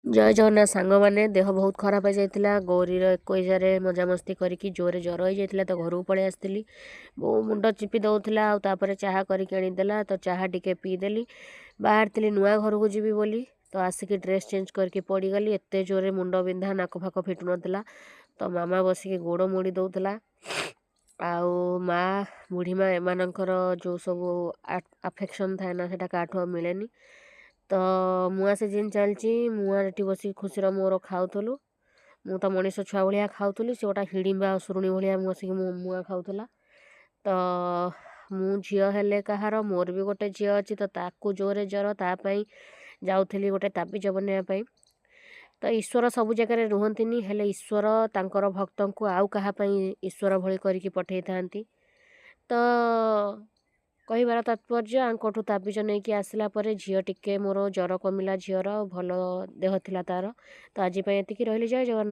जय जगन्नाथ सांग मैंने देह बहुत खराब हो जाता गौरीर 21 मजामस्ती करके जोरे जर हो जाता तो घर को पलि आसती बो मुंड चिपी दौला आउे चाह करदेला तो चाह टिके पीदेली बाहर थी नुआ घर को जीवी बोली तो आसिक ड्रेस चेंज करके पड़गली एत जोरे मुंड बिंधा नाक फाक फिटु नाला तो मामा बसिक गोड़ मोड़ी दौला आउ माँ बुढ़ी माँ एमानकर जो सब आफेक्शन थाए ना से काठू मिलेनि तो मुआ सीजन चलती मुआ ये बस खुशी मोर खाऊलु मु तो मनीष छुआ भाया खाऊली से गोटा हिड़िंबा सुरुणी भाया बसिक मुआ खाऊला तो मु झील हेले कहार मोर भी गोटे झील अच्छी तो ताकू जोरे जर तापाई जाऊली गोटे ताबिज बनवाई तो ईश्वर सब जगह रुहतिनि हेले ईश्वर तांकर भक्त को आउ कहापाई ईश्वर भली करके पठे था तो कहबार तात्पर्य आंकठू ताबिज नहीं कि आसला पर झील टिके मोर जर कमिला झीर भल देह थिला तार तो आज एति रही जय जगन्नाथ।